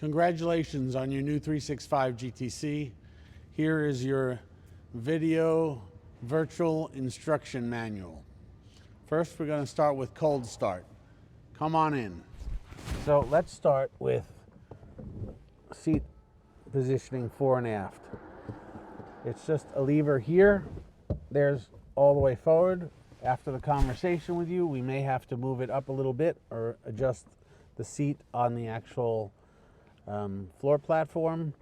Congratulations on your new 365 GTC. Here is your video virtual instruction manual. First, we're going to start with cold start. Come on in. So let's start with seat positioning fore and aft. It's just a lever here. There's all the way forward. After the conversation with you, we may have to move it up a little bit or adjust the seat on the actual floor platform.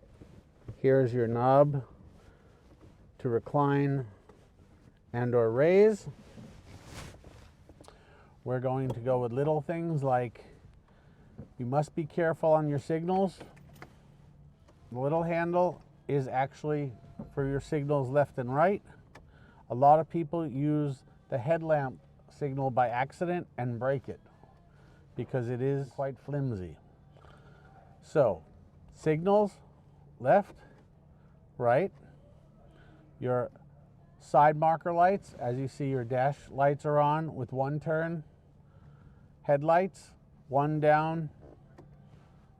Here's your knob to recline and or raise. We're going to go with little things like you must be careful on your signals. The little handle is actually for your signals left and right. A lot of people use the headlamp signal by accident and break it because it is quite flimsy. So, signals, left, right. Your side marker lights, as you see, your dash lights are on with one turn. Headlights, one down.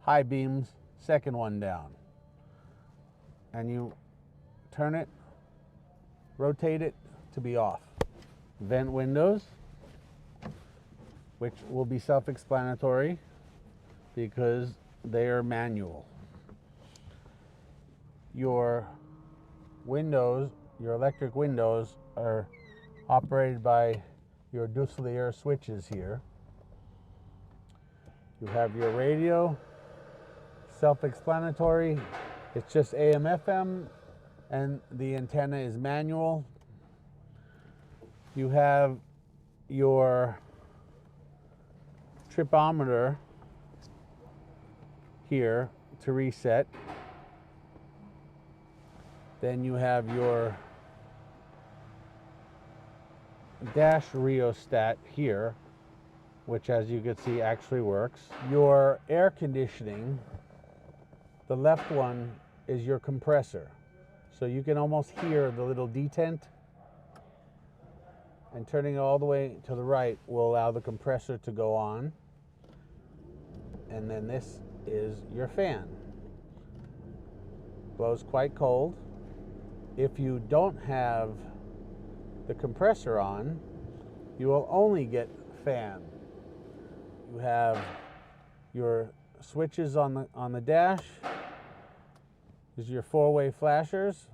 High beams, second one down. And you turn it, rotate it to be off. Vent windows, which will be self-explanatory because they are manual. Your windows, your electric windows, are operated by your Duselier switches here. You have your radio, self-explanatory. It's just AM, FM, and the antenna is manual. You have your tripometer here to reset. Then you have your dash rheostat here, which, as you can see, actually works. Your air conditioning, the left one is your compressor. So you can almost hear the little detent, and turning it all the way to the right will allow the compressor to go on. And then this is your fan. Blows quite cold. If you don't have the compressor on, you will only get fan. You have your switches on the dash. These are your four-way flashers.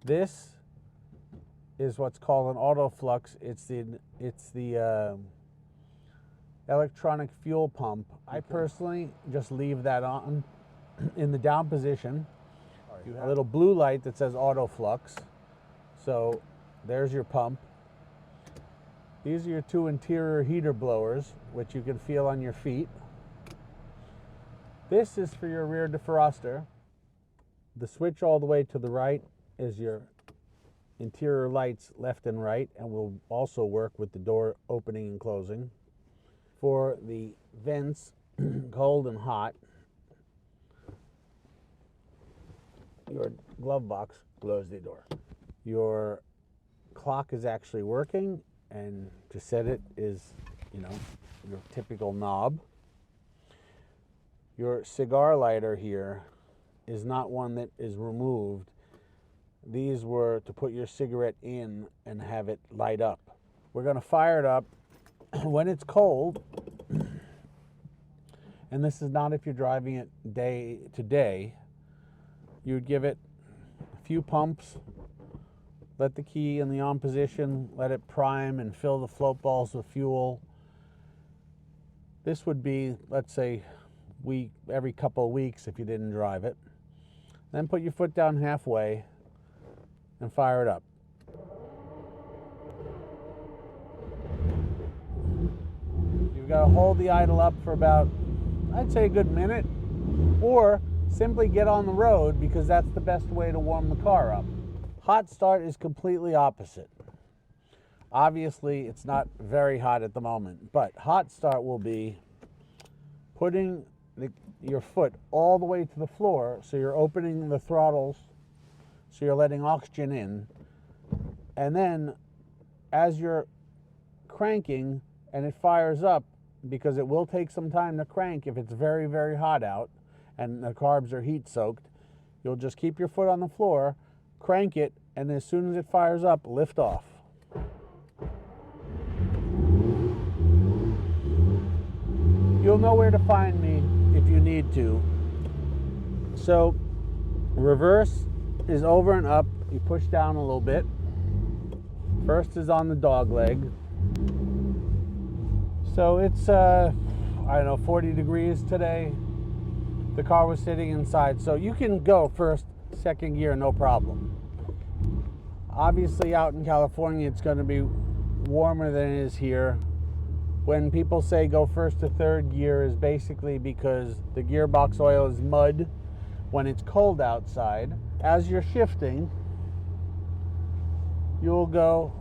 This is what's called an autoflux. It's the electronic fuel pump. I personally just leave that on in the down position. You have a little blue light that says autoflux. So there's your pump. These are your two interior heater blowers, which you can feel on your feet. This is for your rear defroster. The switch all the way to the right is your interior lights left and right, and will also work with the door opening and closing. For the vents, cold and hot, your glove box closes the door. Your clock is actually working, and to set it is, your typical knob. Your cigar lighter here is not one that is removed. These were to put your cigarette in and have it light up. We're going to fire it up when it's cold, and this is not if you're driving it day to day. You'd give it a few pumps, let the key in the on position, let it prime and fill the float balls with fuel. This would be, let's say, every couple of weeks if you didn't drive it. Then put your foot down halfway and fire it up. You've got to hold the idle up for about, I'd say, a good minute, or simply get on the road, because that's the best way to warm the car up. Hot start is completely opposite. Obviously, it's not very hot at the moment, but hot start will be putting your foot all the way to the floor, so you're opening the throttles, so you're letting oxygen in, and then as you're cranking and it fires up, because it will take some time to crank if it's very, very hot out, and the carbs are heat soaked, you'll just keep your foot on the floor, crank it, and as soon as it fires up, lift off. You'll know where to find me if you need to. So reverse is over and up. You push down a little bit. First is on the dog leg. So it's, I don't know, 40 degrees today. The car was sitting inside. So you can go first, second gear, no problem. Obviously out in California, it's going to be warmer than it is here. When people say go first to third gear is basically because the gearbox oil is mud when it's cold outside. As you're shifting, you'll go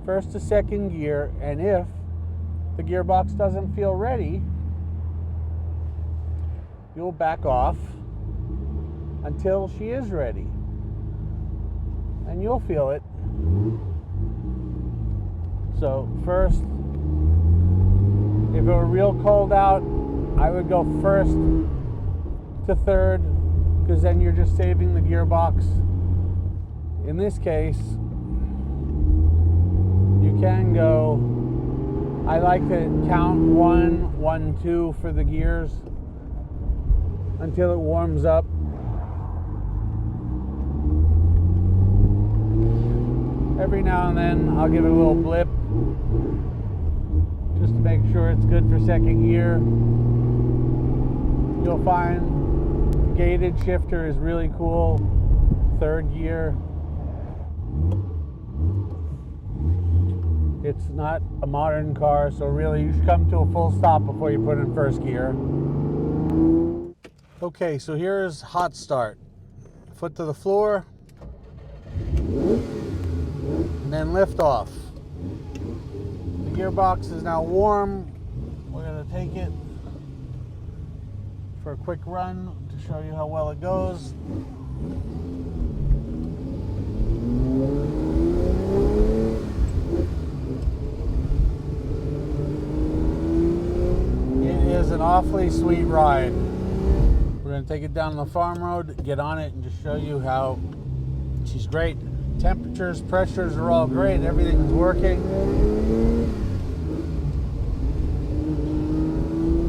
first to second gear, and if the gearbox doesn't feel ready, you'll back off until she is ready, and you'll feel it. So first, if it were real cold out, I would go first to third, because then you're just saving the gearbox. In this case, you can go, I like to count 1, 1, 2 for the gears until it warms up. Every now and then I'll give it a little blip just to make sure it's good for second gear. You'll find gated shifter is really cool. Third gear. It's not a modern car, so really you should come to a full stop before you put in first gear. Okay, so here's hot start. Foot to the floor, and then lift off. The gearbox is now warm. We're going to take it for a quick run to show you how well it goes. It is an awfully sweet ride. We're going to take it down the farm road, get on it, and just show you how she's great. Temperatures, pressures are all great. Everything's working.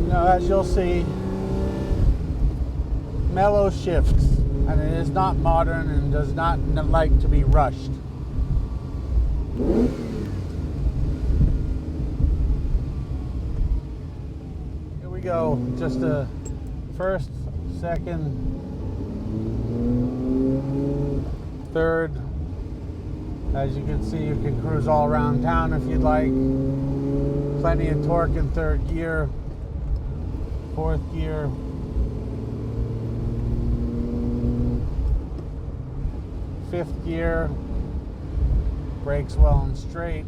You know, as you'll see, mellow shifts, and it is not modern and does not like to be rushed. Here we go. Just a first, second, third. As you can see, you can cruise all around town if you'd like. Plenty of torque in third gear, fourth gear, fifth gear, brakes well and straight.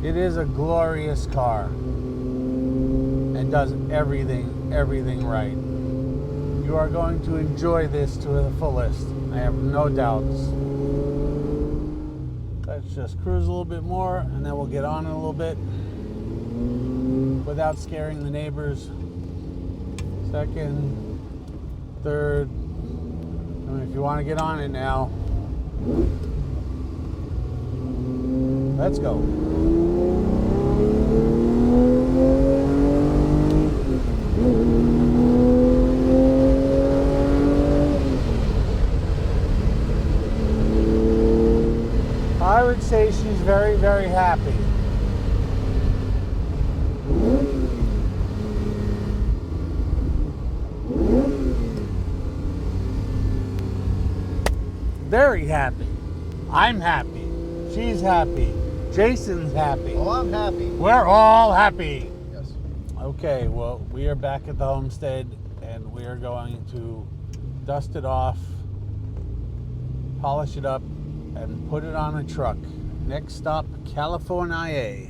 It is a glorious car and does everything right. You are going to enjoy this to the fullest. I have no doubts. Let's just cruise a little bit more, and then we'll get on it a little bit without scaring the neighbors. Second, third. I mean, if you want to get on it now, let's go. I would say she's very, very happy. Very happy. I'm happy. She's happy. Jason's happy. Oh, I'm happy. We're all happy. Yes. Okay, well, we are back at the homestead, and we are going to dust it off, polish it up, and put it on a truck. Next stop, California.